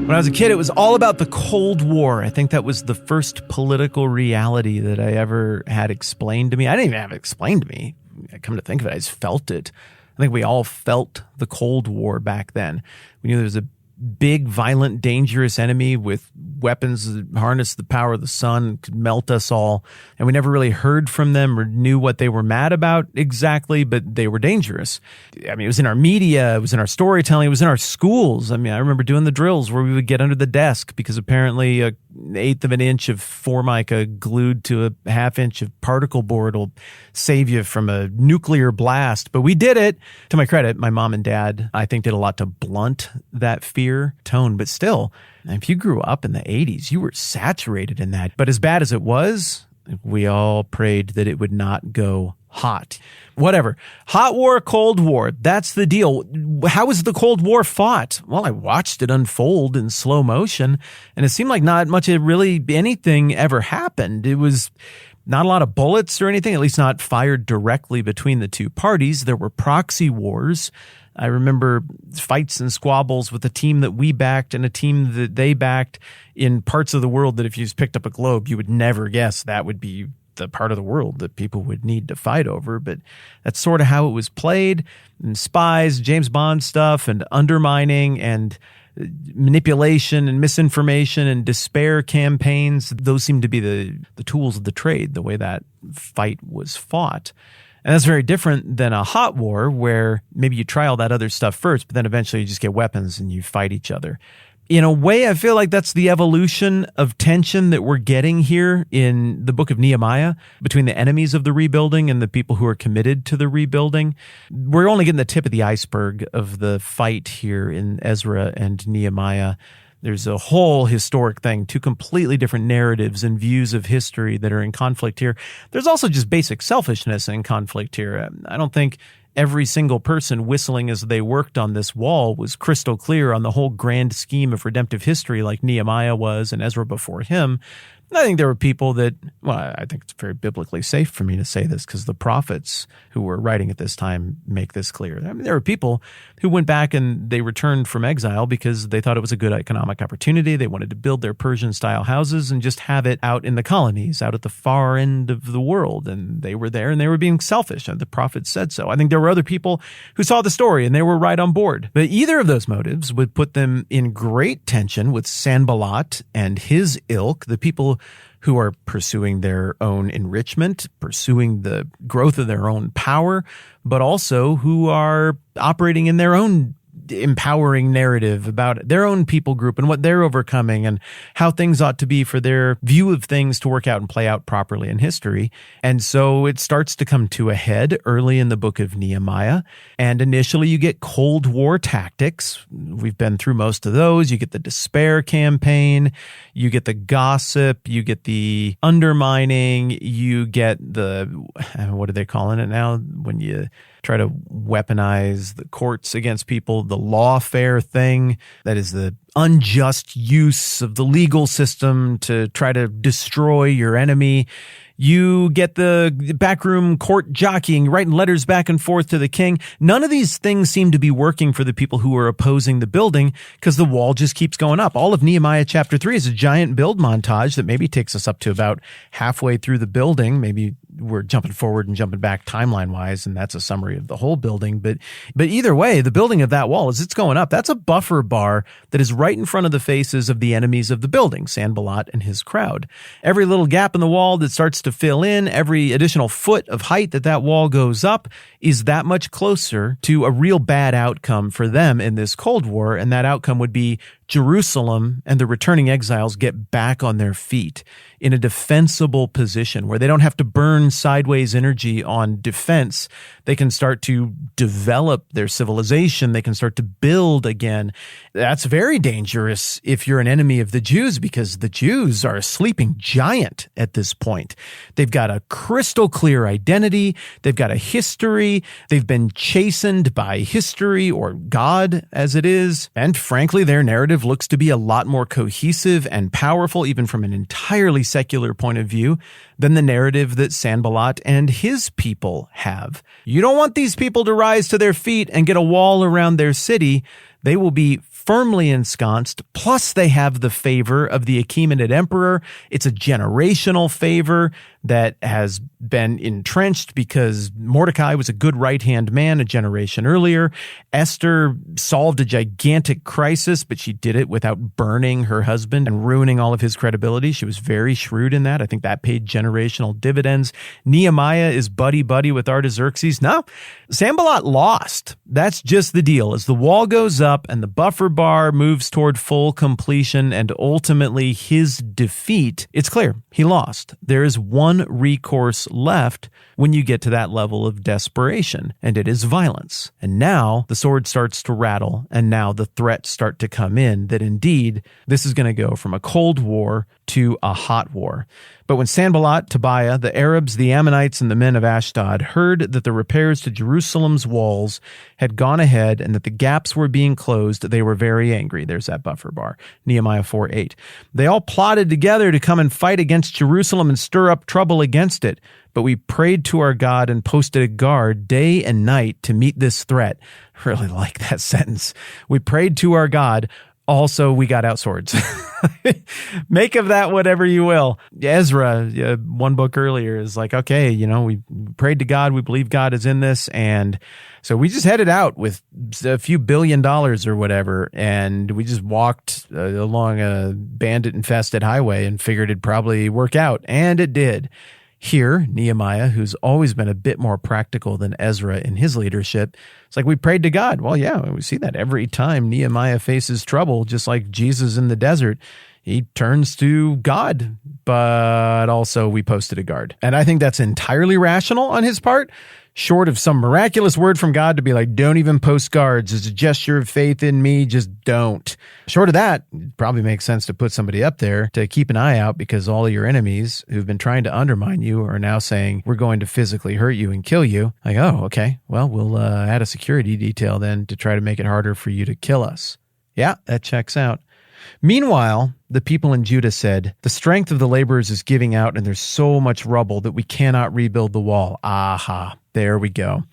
When I was a kid, it was all about the Cold War. I think that was the first political reality that I ever had explained to me. I didn't even have it explained to me. Come to think of it, I just felt it. I think we all felt the Cold War back then. We knew there was a big, violent, dangerous enemy with weapons that harnessed the power of the sun, could melt us all. And we never really heard from them or knew what they were mad about exactly, but they were dangerous. I mean, it was in our media, it was in our storytelling, it was in our schools. I mean, I remember doing the drills where we would get under the desk because apparently an eighth of an inch of formica glued to a half inch of particle board will save you from a nuclear blast. But we did it. To my credit, my mom and dad, I think, did a lot to blunt that fear tone, but still, if you grew up in the 80s, you were saturated in that. But as bad as it was, we all prayed that it would not go hot. Whatever. Hot war, Cold War. That's the deal. How was the Cold War fought? Well, I watched it unfold in slow motion, and it seemed like not much of really anything ever happened. It was not a lot of bullets or anything, at least not fired directly between the two parties. There were proxy wars. I remember fights and squabbles with a team that we backed and a team that they backed in parts of the world that if you just picked up a globe, you would never guess that would be the part of the world that people would need to fight over. But that's sort of how it was played. And spies, James Bond stuff, and undermining and manipulation and misinformation and despair campaigns, those seem to be the tools of the trade, the way that fight was fought. And that's very different than a hot war where maybe you try all that other stuff first, but then eventually you just get weapons and you fight each other. In a way, I feel like that's the evolution of tension that we're getting here in the book of Nehemiah between the enemies of the rebuilding and the people who are committed to the rebuilding. We're only getting the tip of the iceberg of the fight here in Ezra and Nehemiah. There's a whole historic thing, two completely different narratives and views of history that are in conflict here. There's also just basic selfishness in conflict here. I don't think every single person whistling as they worked on this wall was crystal clear on the whole grand scheme of redemptive history like Nehemiah was and Ezra before him. I think there were people that, well, I think it's very biblically safe for me to say this because the prophets who were writing at this time make this clear. I mean, there were people who went back and they returned from exile because they thought it was a good economic opportunity. They wanted to build their Persian-style houses and just have it out in the colonies, out at the far end of the world. And they were there and they were being selfish. And the prophets said so. I think there were other people who saw the story and they were right on board. But either of those motives would put them in great tension with Sanballat and his ilk, the people who are pursuing their own enrichment, pursuing the growth of their own power, but also who are operating in their own empowering narrative about their own people group and what they're overcoming and how things ought to be for their view of things to work out and play out properly in history. And so it starts to come to a head early in the book of Nehemiah. And initially you get Cold War tactics. We've been through most of those. You get the despair campaign, you get the gossip, you get the undermining, you get the, what are they calling it now? When you try to weaponize the courts against people, the lawfare thing, that is the unjust use of the legal system to try to destroy your enemy. You get the backroom court jockeying, writing letters back and forth to the king. None of these things seem to be working for the people who are opposing the building because the wall just keeps going up. All of Nehemiah chapter 3 is a giant build montage that maybe takes us up to about halfway through the building. Maybe we're jumping forward and jumping back timeline-wise, and that's a summary of the whole building. But either way, the building of that wall, as it's going up, that's a buffer bar that is right in front of the faces of the enemies of the building, Sanballat and his crowd. Every little gap in the wall that starts to fill in, every additional foot of height that wall goes up is that much closer to a real bad outcome for them in this Cold War, and that outcome would be Jerusalem and the returning exiles get back on their feet in a defensible position where they don't have to burn sideways energy on defense. They can start to develop their civilization. They can start to build again. That's very dangerous if you're an enemy of the Jews because the Jews are a sleeping giant at this point. They've got a crystal clear identity. They've got a history. They've been chastened by history or God as it is. And frankly, their narrative looks to be a lot more cohesive and powerful, even from an entirely secular point of view, than the narrative that Sanballat and his people have. You don't want these people to rise to their feet and get a wall around their city. They will be firmly ensconced, plus they have the favor of the Achaemenid emperor. It's a generational favor that has been entrenched because Mordecai was a good right-hand man a generation earlier. Esther solved a gigantic crisis, but she did it without burning her husband and ruining all of his credibility. She was very shrewd in that. I think that paid generational dividends. Nehemiah is buddy-buddy with Artaxerxes. No, Sanballat lost. That's just the deal. As the wall goes up and the buffer bar moves toward full completion and ultimately his defeat, it's clear he lost. There is one recourse left when you get to that level of desperation, and it is violence. And now the sword starts to rattle, and now the threats start to come in that indeed this is going to go from a cold war to a hot war. But when Sanballat, Tobiah, the Arabs, the Ammonites, and the men of Ashdod heard that the repairs to Jerusalem's walls had gone ahead and that the gaps were being closed, they were very angry. There's that buffer bar. Nehemiah 4:8. They all plotted together to come and fight against Jerusalem and stir up trouble against it. But we prayed to our God and posted a guard day and night to meet this threat. I really like that sentence. We prayed to our God. Also, we got out swords. Make of that whatever you will. Ezra, one book earlier, is like, okay, we prayed to God. We believe God is in this. And so we just headed out with a few $1 billion or whatever. And we just walked along a bandit-infested highway and figured it'd probably work out. And it did. Here, Nehemiah, who's always been a bit more practical than Ezra in his leadership, it's like we prayed to God. Well, yeah, we see that every time Nehemiah faces trouble, just like Jesus in the desert. He turns to God, but also we posted a guard. And I think that's entirely rational on his part, short of some miraculous word from God to be like, don't even post guards. It's a gesture of faith in me. Just don't. Short of that, it probably makes sense to put somebody up there to keep an eye out because all of your enemies who've been trying to undermine you are now saying, we're going to physically hurt you and kill you. Like, oh, okay. Well, we'll add a security detail then to try to make it harder for you to kill us. Yeah, that checks out. Meanwhile, the people in Judah said, the strength of the laborers is giving out and there's so much rubble that we cannot rebuild the wall. Aha, there we go.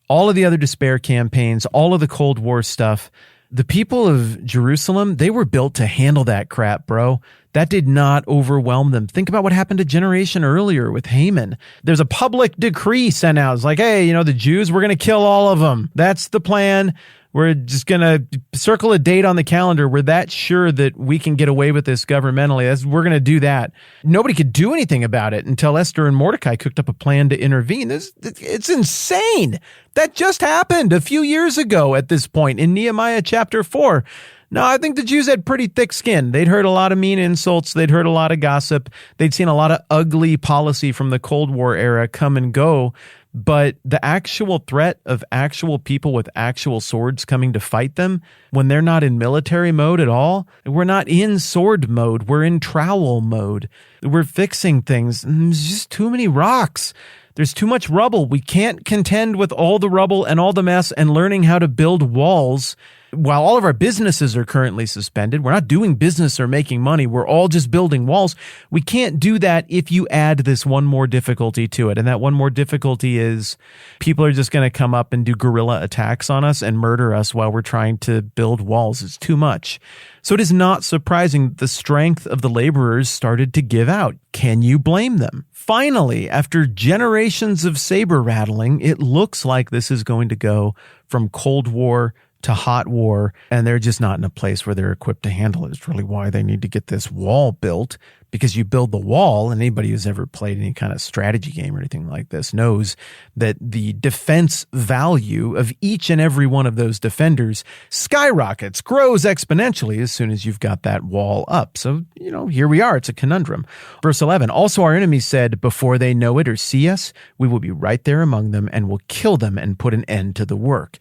All of the other despair campaigns, all of the Cold War stuff, the people of Jerusalem, they were built to handle that crap, bro. That did not overwhelm them. Think about what happened a generation earlier with Haman. There's a public decree sent out. It's like, hey, the Jews, we're going to kill all of them. That's the plan. We're just going to circle a date on the calendar. We're that sure that we can get away with this governmentally. We're going to do that. Nobody could do anything about it until Esther and Mordecai cooked up a plan to intervene. It's insane. That just happened a few years ago at this point in Nehemiah chapter 4. No, I think the Jews had pretty thick skin. They'd heard a lot of mean insults. They'd heard a lot of gossip. They'd seen a lot of ugly policy from the Cold War era come and go. But the actual threat of actual people with actual swords coming to fight them, when they're not in military mode at all, we're not in sword mode. We're in trowel mode. We're fixing things. There's just too many rocks. There's too much rubble. We can't contend with all the rubble and all the mess and learning how to build walls while all of our businesses are currently suspended. We're not doing business or making money. We're all just building walls. We can't do that if you add this one more difficulty to it. And that one more difficulty is people are just going to come up and do guerrilla attacks on us and murder us while we're trying to build walls. It's too much. So it is not surprising that the strength of the laborers started to give out. Can you blame them? Finally, after generations of saber rattling, it looks like this is going to go from Cold War to hot war, and they're just not in a place where they're equipped to handle it. It's really why they need to get this wall built, because you build the wall, and anybody who's ever played any kind of strategy game or anything like this knows that the defense value of each and every one of those defenders skyrockets, grows exponentially as soon as you've got that wall up. So, here we are. It's a conundrum. Verse 11, also our enemies said, before they know it or see us, we will be right there among them and will kill them and put an end to the work.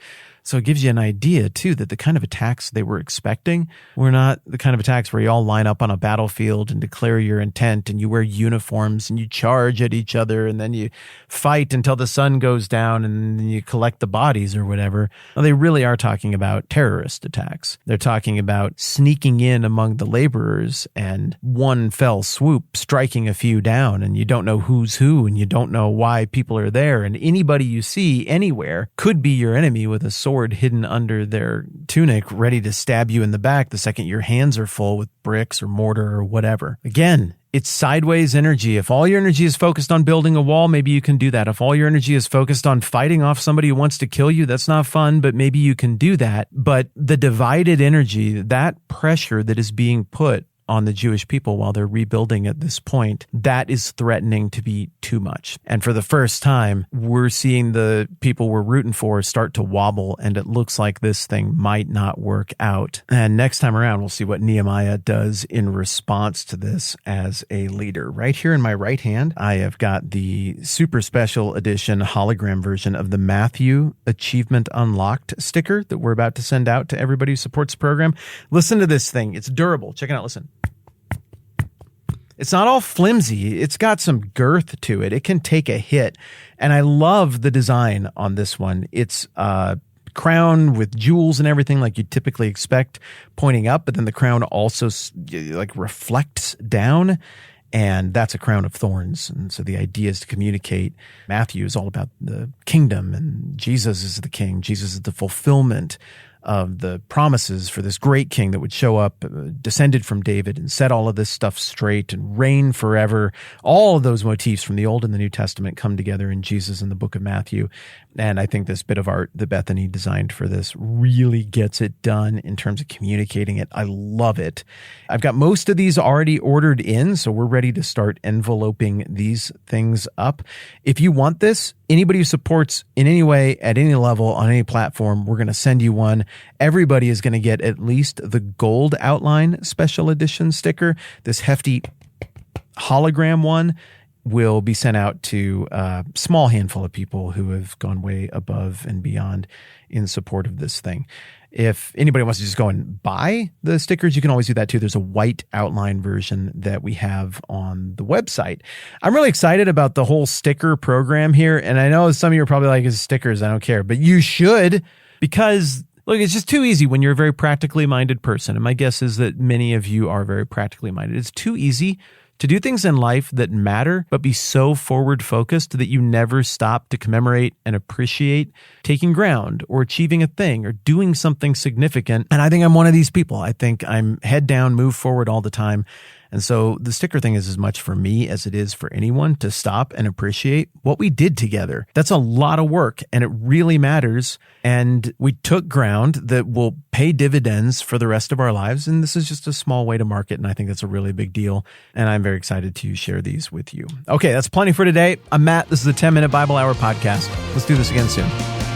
So it gives you an idea, too, that the kind of attacks they were expecting were not the kind of attacks where you all line up on a battlefield and declare your intent and you wear uniforms and you charge at each other and then you fight until the sun goes down and then you collect the bodies or whatever. No, they really are talking about terrorist attacks. They're talking about sneaking in among the laborers and one fell swoop striking a few down, and you don't know who's who and you don't know why people are there, and anybody you see anywhere could be your enemy with a sword sword hidden under their tunic, ready to stab you in the back the second your hands are full with bricks or mortar or whatever. Again, it's sideways energy. If all your energy is focused on building a wall, maybe you can do that. If all your energy is focused on fighting off somebody who wants to kill you, that's not fun, but maybe you can do that. But the divided energy, that pressure that is being put on the Jewish people while they're rebuilding at this point, that is threatening to be too much. And for the first time, we're seeing the people we're rooting for start to wobble, and it looks like this thing might not work out. And next time around, we'll see what Nehemiah does in response to this as a leader. Right here in my right hand, I have got the super special edition hologram version of the Matthew Achievement Unlocked sticker that we're about to send out to everybody who supports the program. Listen to this thing. It's durable. Check it out. Listen. It's not all flimsy. It's got some girth to it. It can take a hit. And I love the design on this one. It's a crown with jewels and everything like you'd typically expect pointing up, but then the crown also like reflects down. And that's a crown of thorns. And so the idea is to communicate. Matthew is all about the kingdom, and Jesus is the king. Jesus is the fulfillment of the promises for this great king that would show up, descended from David, and set all of this stuff straight and reign forever. All of those motifs from the Old and the New Testament come together in Jesus in the book of Matthew. And I think this bit of art that Bethany designed for this really gets it done in terms of communicating it. I love it. I've got most of these already ordered in, so we're ready to start enveloping these things up. If you want this, anybody who supports in any way, at any level, on any platform, we're going to send you one. Everybody is going to get at least the gold outline special edition sticker. This hefty hologram one will be sent out to a small handful of people who have gone way above and beyond in support of this thing. If anybody wants to just go and buy the stickers, you can always do that too. There's a white outline version that we have on the website. I'm really excited about the whole sticker program here. And I know some of you are probably like, it's stickers, I don't care. But you should, because look, it's just too easy when you're a very practically minded person. And my guess is that many of you are very practically minded. It's too easy to do things in life that matter, but be so forward focused that you never stop to commemorate and appreciate taking ground or achieving a thing or doing something significant. And I think I'm one of these people. I think I'm head down, move forward all the time. And so the sticker thing is as much for me as it is for anyone to stop and appreciate what we did together. That's a lot of work, and it really matters. And we took ground that will pay dividends for the rest of our lives. And this is just a small way to market. And I think that's a really big deal. And I'm very excited to share these with you. Okay, that's plenty for today. I'm Matt. This is the 10-Minute Bible Hour podcast. Let's do this again soon.